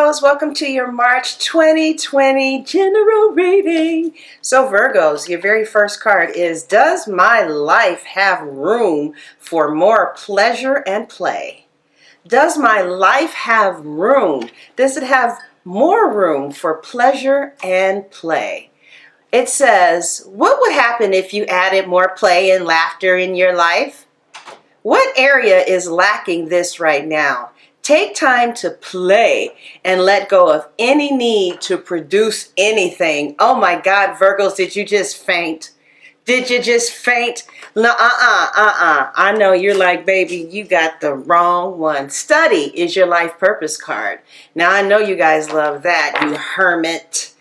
Virgos, welcome to your March 2020 general reading. So Virgos, your very first card is, does my life have room for more pleasure and play? Does my life have room? Does it have more room for pleasure and play? It says, what would happen if you added more play and laughter in your life? What area is lacking this right now? Take time to play and let go of any need to produce anything. Oh my God, Virgos, did you just faint? Did you just faint? No, I know you're like, baby, you got the wrong one. Study is your life purpose card. Now, I know you guys love that, you hermit.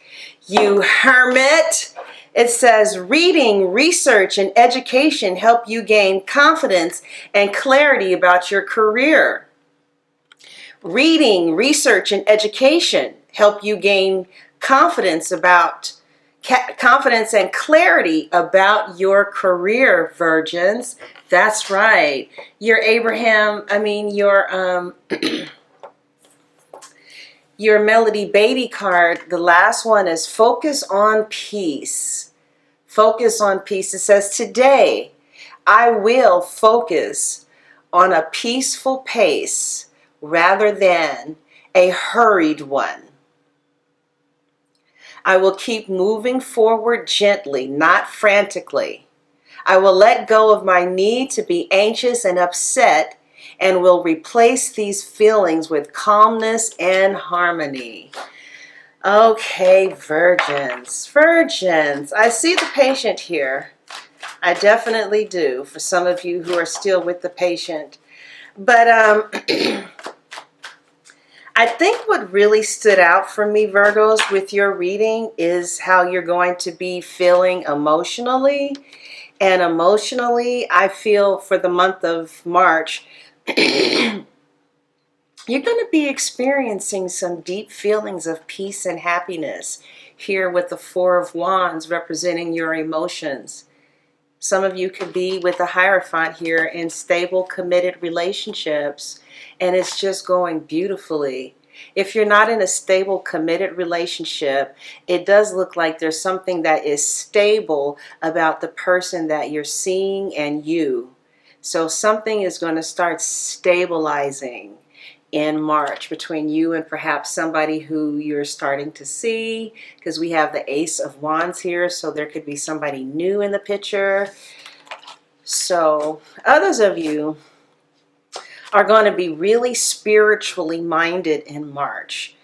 You hermit. It says, reading, research, and education help you gain confidence and clarity about your career. Reading, research, and education help you gain confidence and clarity about your career, virgins. That's right. Your your Melody Beatty card, the last one is focus on peace. Focus on peace. It says, today I will focus on a peaceful pace rather than a hurried one. I will keep moving forward gently, not frantically. I will let go of my need to be anxious and upset and will replace these feelings with calmness and harmony. Okay, virgins. Virgins, I see the patient here. I definitely do, for some of you who are still with the patient. But I think what really stood out for me, Virgos, with your reading is how you're going to be feeling emotionally. And emotionally, I feel for the month of March, you're going to be experiencing some deep feelings of peace and happiness here with the Four of Wands representing your emotions. Some of you could be with the Hierophant here in stable, committed relationships, and it's just going beautifully. If you're not in a stable, committed relationship, it does look like there's something that is stable about the person that you're seeing and you. So something is going to start stabilizing in March between you and perhaps somebody who you're starting to see, because we have the Ace of Wands here, so there could be somebody new in the picture. So others of you are going to be really spiritually minded in March.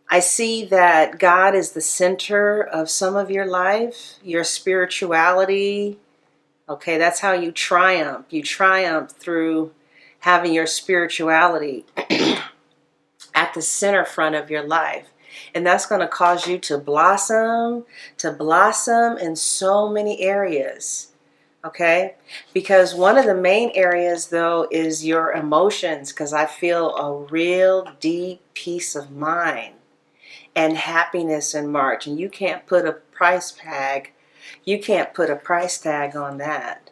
I see that God is the center of some of your life, your spirituality. Okay, that's how you triumph. You triumph through having your spirituality at the center front of your life. And that's going to cause you to blossom in so many areas. Okay? Because one of the main areas, though, is your emotions, because I feel a real deep peace of mind and happiness in March. And you can't put a price tag. You can't put a price tag on that.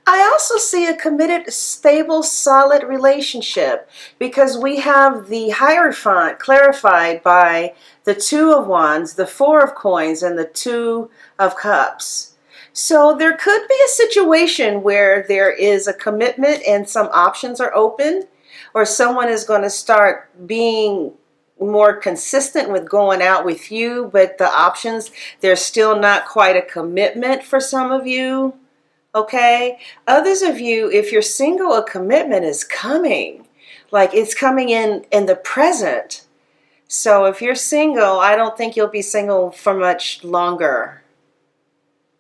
I also see a committed, stable, solid relationship, because we have the Hierophant clarified by the Two of Wands, the Four of Coins, and the Two of Cups. So there could be a situation where there is a commitment and some options are open, or someone is going to start being more consistent with going out with you, but the options, there's still not quite a commitment for some of you. Okay, others of you, if you're single, a commitment is coming. Like it's coming in the present. So if you're single, I don't think you'll be single for much longer.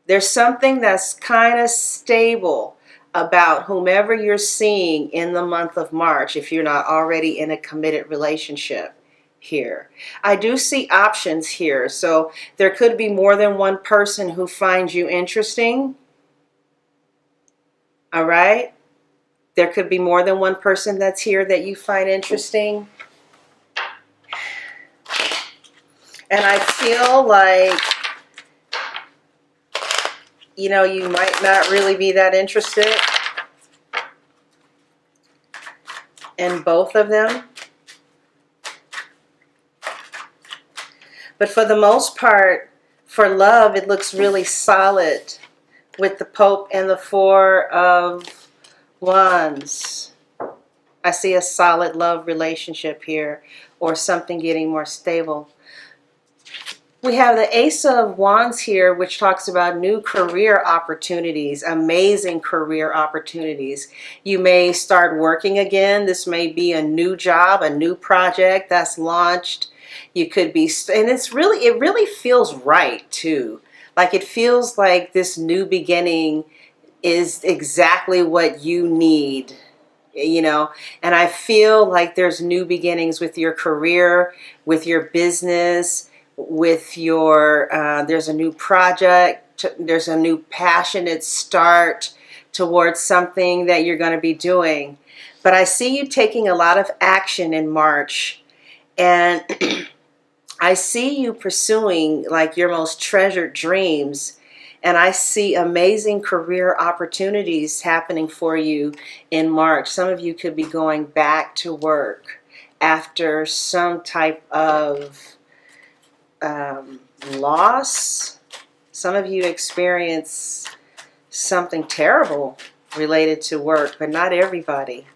There's something that's kind of stable about whomever you're seeing in the month of March, if you're not already in a committed relationship here. I do see options here. So there could be more than one person who finds you interesting. All right, there could be more than one person that's here that you find interesting. And I feel like, you know, you might not really be that interested in both of them. But for the most part, for love, it looks really solid with the Pope and the Four of Wands. I see a solid love relationship here, or something getting more stable. We have the Ace of Wands here, which talks about new career opportunities, amazing career opportunities. You may start working again. This may be a new job, a new project that's launched. You could be, and it really feels right too. Like it feels like this new beginning is exactly what you need, you know. And I feel like there's new beginnings with your career, with your business, with your there's a new project, there's a new passionate start towards something that you're going to be doing. But I see you taking a lot of action in March, and I see you pursuing like your most treasured dreams, and I see amazing career opportunities happening for you in March. Some of you could be going back to work after some type of loss. Some of you experience something terrible related to work, but not everybody.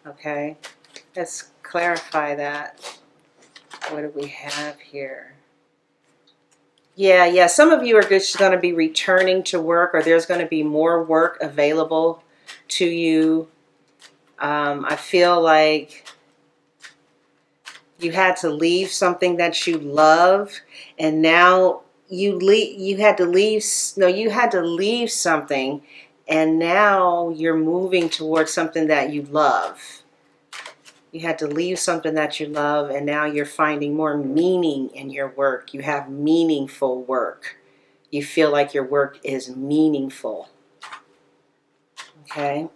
Okay, let's clarify that. What do we have here? Yeah. Some of you are just going to be returning to work, or there's going to be more work available to you. I feel like you had to leave something that you love, and now you had to leave something, and now you're moving towards something that you love. You had to leave something that you love, and now you're finding more meaning in your work. You have meaningful work. You feel like your work is meaningful. Okay?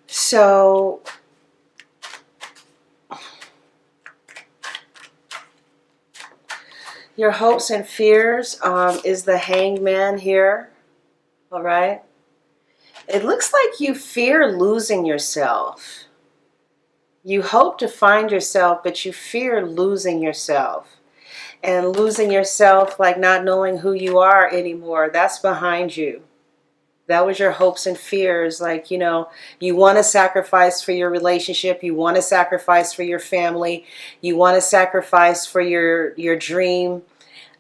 So your hopes and fears is the Hangman here. All right? It looks like you fear losing yourself. You hope to find yourself, but you fear losing yourself. And losing yourself, like not knowing who you are anymore, that's behind you. That was your hopes and fears. Like, you know, you want to sacrifice for your relationship. You want to sacrifice for your family. You want to sacrifice for your dream.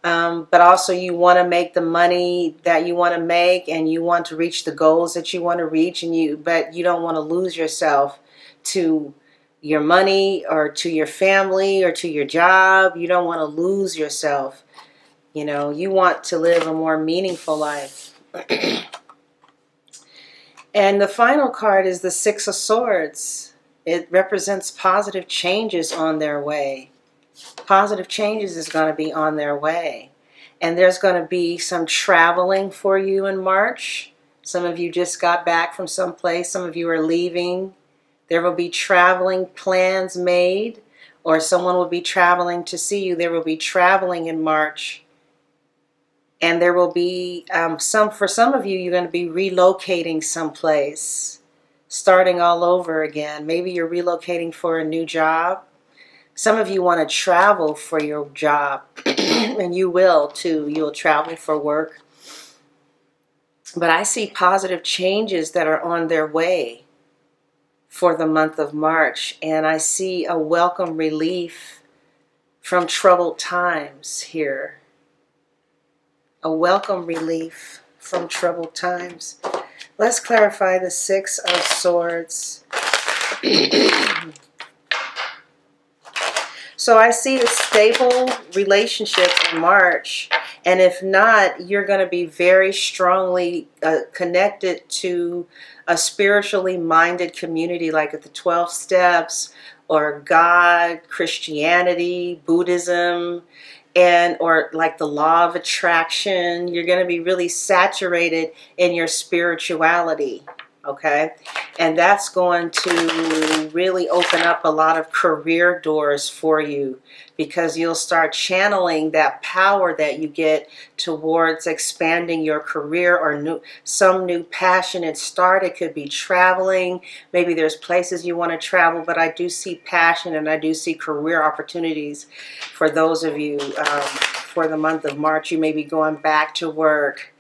But also you want to make the money that you want to make, and you want to reach the goals that you want to reach, but you don't want to lose yourself to your money or to your family or to your job. You don't want to lose yourself. You know, you want to live a more meaningful life. And the final card is the Six of Swords. It represents positive changes on their way. Positive changes is going to be on their way. And there's going to be some traveling for you in March. Some of you just got back from someplace. Some of you are leaving. There will be traveling plans made, or someone will be traveling to see you. There will be traveling in March. And there will be for some of you, you're going to be relocating someplace, starting all over again. Maybe you're relocating for a new job. Some of you want to travel for your job, and you will too. You'll travel for work. But I see positive changes that are on their way for the month of March, and I see a welcome relief from troubled times here. A welcome relief from troubled times. Let's clarify the Six of Swords. So I see a stable relationship in March, and if not, you're going to be very strongly connected to a spiritually minded community, like at the 12 steps, or God, Christianity, Buddhism, or like the law of attraction. You're going to be really saturated in your spirituality. okay? And that's going to really open up a lot of career doors for you, because you'll start channeling that power that you get towards expanding your career, or some new passionate start. It could be traveling. Maybe there's places you want to travel, but I do see passion and I do see career opportunities for those of you for the month of March. You may be going back to work.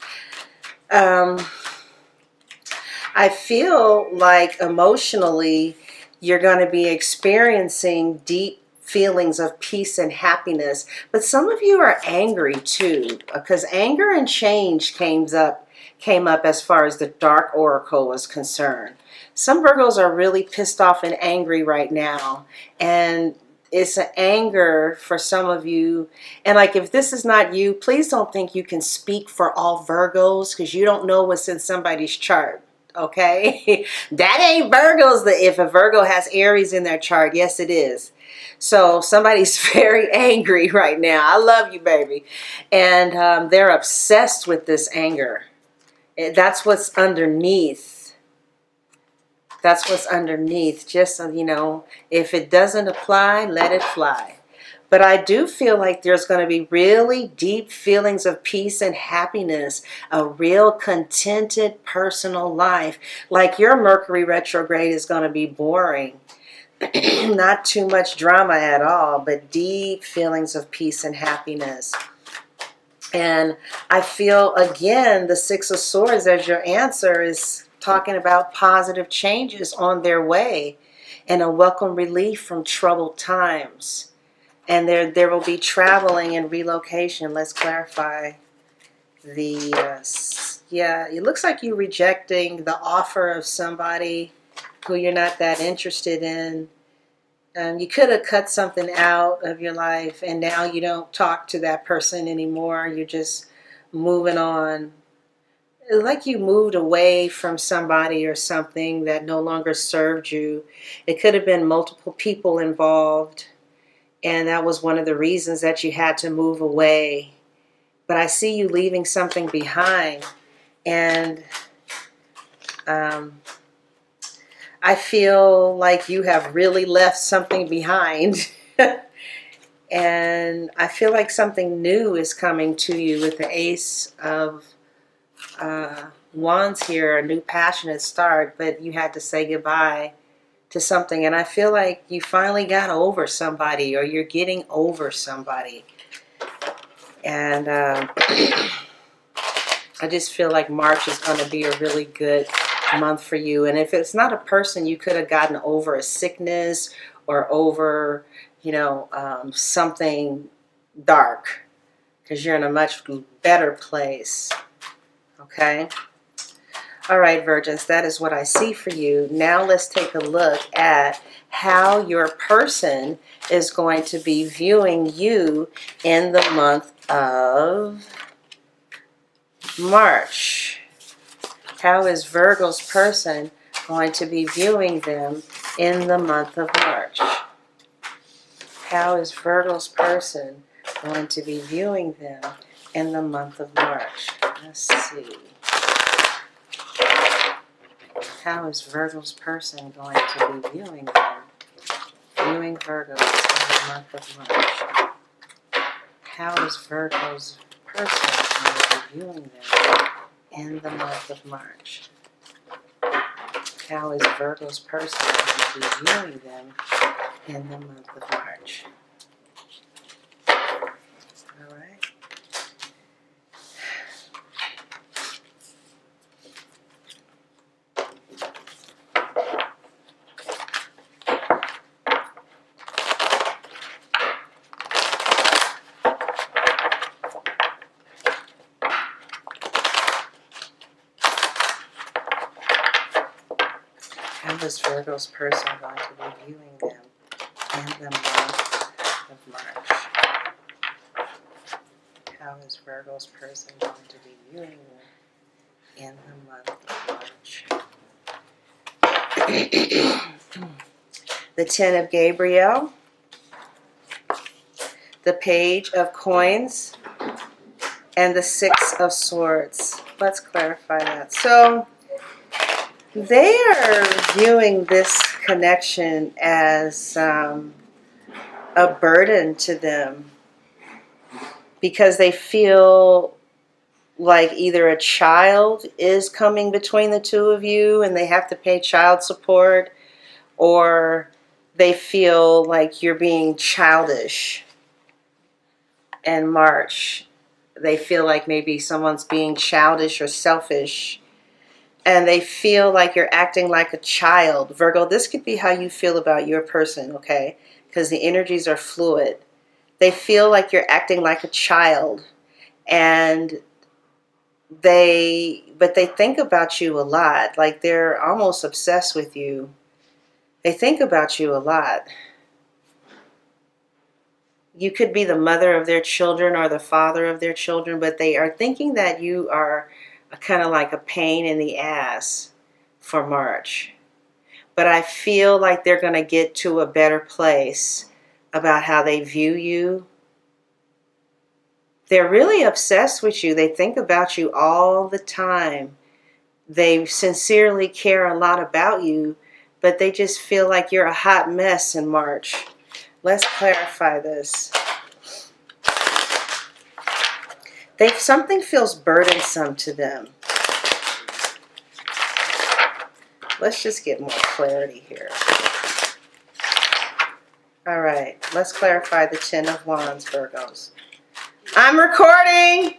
I feel like emotionally you're going to be experiencing deep feelings of peace and happiness. But some of you are angry too, because anger and change came up as far as the Dark Oracle is concerned. Some Virgos are really pissed off and angry right now. And it's an anger for some of you. And like, if this is not you, please don't think you can speak for all Virgos, because you don't know what's in somebody's chart. Okay, that ain't Virgos. If a Virgo has Aries in their chart, yes it is. So somebody's very angry right now. I love you, baby. And they're obsessed with this anger. That's what's underneath. That's what's underneath. Just so you know, if it doesn't apply, let it fly. But I do feel like there's going to be really deep feelings of peace and happiness, a real contented personal life. Like, your Mercury retrograde is going to be boring. Not too much drama at all, but deep feelings of peace and happiness. And I feel, again, the Six of Swords as your answer is talking about positive changes on their way and a welcome relief from troubled times. And there will be traveling and relocation. Let's clarify yeah, it looks like you're rejecting the offer of somebody who you're not that interested in. You could have cut something out of your life, and now you don't talk to that person anymore. You're just moving on. It's like you moved away from somebody or something that no longer served you. It could have been multiple people involved. And that was one of the reasons that you had to move away. But I see you leaving something behind. And I feel like you have really left something behind. And I feel like something new is coming to you with the Ace of Wands here, a new passionate start. But you had to say goodbye to something, and I feel like you finally got over somebody, or you're getting over somebody. And I just feel like March is going to be a really good month for you. And if it's not a person, you could have gotten over a sickness or over, something dark, because you're in a much better place. Okay. All right, Virgins, that is what I see for you. Now let's take a look at how your person is going to be viewing you in the month of March. How is Virgo's person going to be viewing them in the month of March? How is Virgo's person going to be viewing them in the month of March? Let's see. How is Virgo's person going to be viewing them? Viewing Virgos in the month of March. How is Virgo's person going to be viewing them in the month of March? How is Virgo's person going to be viewing them in the month of March? All right. How is Virgo's person going to be viewing them in the month of March? How is Virgo's person going to be viewing them in the month of March? The Ten of Gabriel, the Page of Coins, and the Six of Swords. Let's clarify that. So, They are viewing this connection as a burden to them because they feel like either a child is coming between the two of you and they have to pay child support, or they feel like you're being childish in March. They feel like maybe someone's being childish or selfish, and they feel like you're acting like a child. Virgo, this could be how you feel about your person, okay? Because the energies are fluid. They feel like you're acting like a child, and but they think about you a lot. Like they're almost obsessed with you. They think about you a lot. You could be the mother of their children or the father of their children, but they are thinking that you are kind of like a pain in the ass for March. But I feel like they're going to get to a better place about how they view you. They're really obsessed with you. They think about you all the time. They sincerely care a lot about you, but they just feel like you're a hot mess in March. Let's clarify this. Something feels burdensome to them. Let's just get more clarity here. All right, let's clarify the Ten of Wands, Virgos. I'm recording!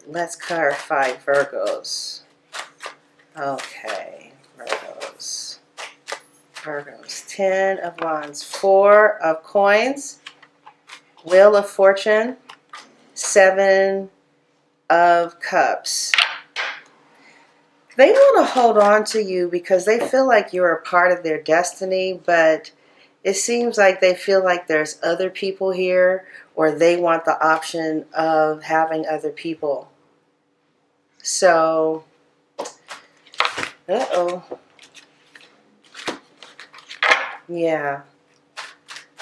Let's clarify Virgos. Okay, Virgos. Virgos. Ten of Wands. Four of Coins. Wheel of Fortune. Seven of Cups. They want to hold on to you because they feel like you're a part of their destiny, but it seems like they feel like there's other people here, or they want the option of having other people. So, yeah.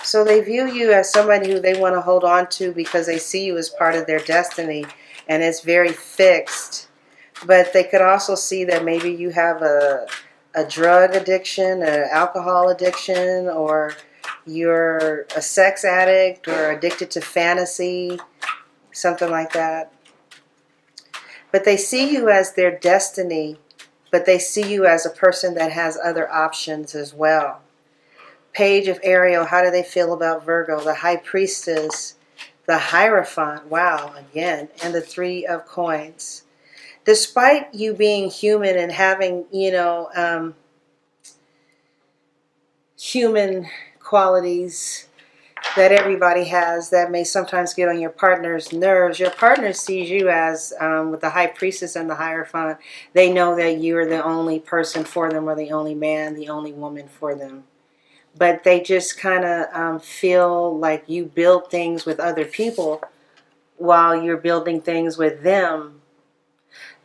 So they view you as somebody who they want to hold on to because they see you as part of their destiny, and it's very fixed. But they could also see that maybe you have a drug addiction, an alcohol addiction, or you're a sex addict or addicted to fantasy, something like that. But they see you as their destiny, but they see you as a person that has other options as well. Page of Ariel, how do they feel about Virgo? The High Priestess, the Hierophant, wow, again, and the Three of Coins. Despite you being human and having, human qualities that everybody has that may sometimes get on your partner's nerves, your partner sees you as, with the High Priestess and the Hierophant, they know that you're the only person for them, or the only man, the only woman for them. But they just kind of feel like you build things with other people while you're building things with them.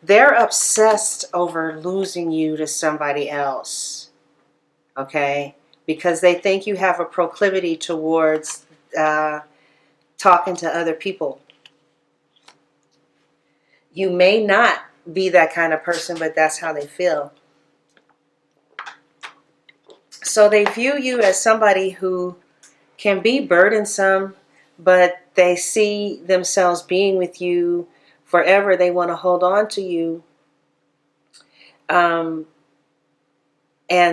They're obsessed over losing you to somebody else, okay? Because they think you have a proclivity towards talking to other people. You may not be that kind of person, but that's how they feel. So they view you as somebody who can be burdensome, but they see themselves being with you forever. They want to hold on to you and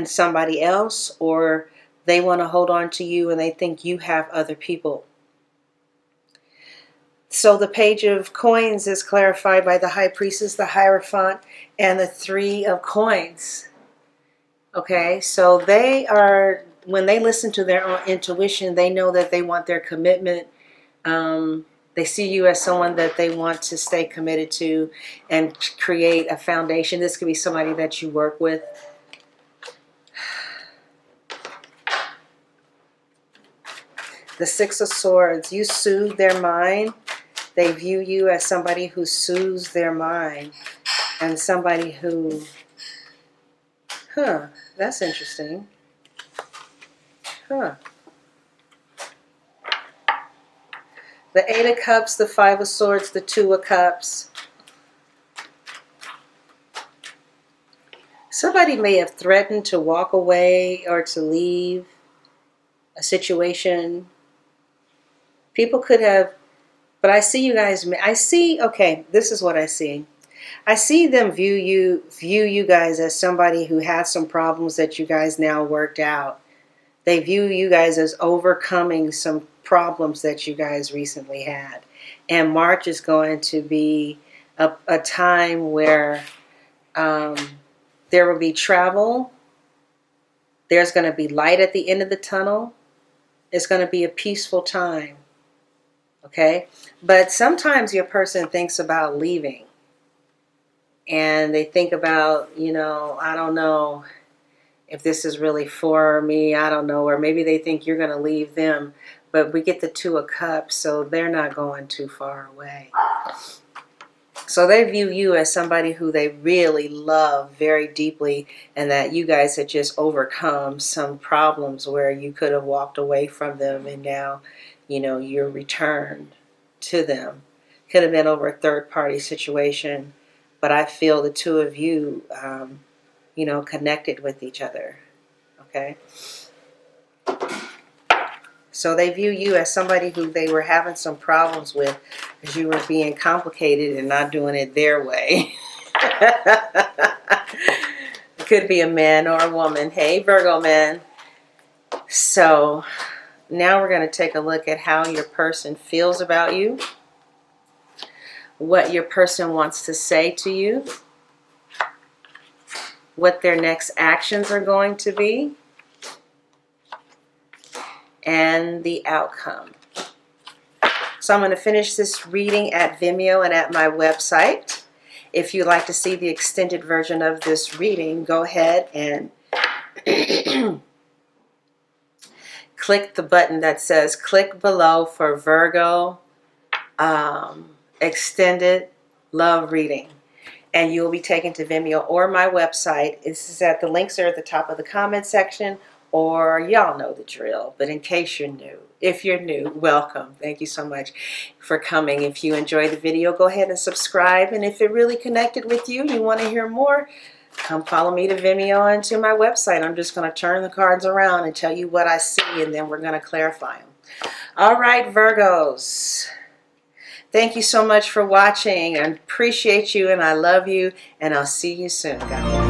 somebody else, or they want to hold on to you and they think you have other people. So the Page of Coins is clarified by the High Priestess, the Hierophant, and the Three of Coins. Okay, so they are, when they listen to their own intuition, they know that they want their commitment. They see you as someone that they want to stay committed to and create a foundation. This could be somebody that you work with. The Six of Swords, you soothe their mind. They view you as somebody who soothes their mind and somebody who, that's interesting. The Eight of Cups, the Five of Swords, the Two of Cups. Somebody may have threatened to walk away or to leave a situation. People could have, but I see you guys, okay, this is what I see. I see them view you guys as somebody who had some problems that you guys now worked out. They view you guys as overcoming some problems that you guys recently had. And March is going to be a time where there will be travel. There's going to be light at the end of the tunnel. It's going to be a peaceful time. Okay? But sometimes your person thinks about leaving. And they think about, I don't know if this is really for me. I don't know. Or maybe they think you're going to leave them. But we get the Two of Cups, so they're not going too far away. So they view you as somebody who they really love very deeply, and that you guys had just overcome some problems where you could have walked away from them, and now, you're returned to them. Could have been over a third-party situation, but I feel the two of you, connected with each other. Okay? So they view you as somebody who they were having some problems with because you were being complicated and not doing it their way. It could be a man or a woman. Hey, Virgo man. So now we're going to take a look at how your person feels about you, what your person wants to say to you, what their next actions are going to be, and the outcome. So I'm going to finish this reading at Vimeo and at my website. If you'd like to see the extended version of this reading, go ahead and click the button that says click below for Virgo extended love reading. And you'll be taken to Vimeo or my website. The links are at the top of the comment section, or y'all know the drill. But in case you're new, if you're new, welcome. Thank you so much for coming. If you enjoyed the video, go ahead and subscribe. And if it really connected with you, you want to hear more, come follow me to Vimeo and to my website. I'm just going to turn the cards around and tell you what I see, and then we're going to clarify them. All right, Virgos. Thank you so much for watching. I appreciate you, and I love you, and I'll see you soon, guys.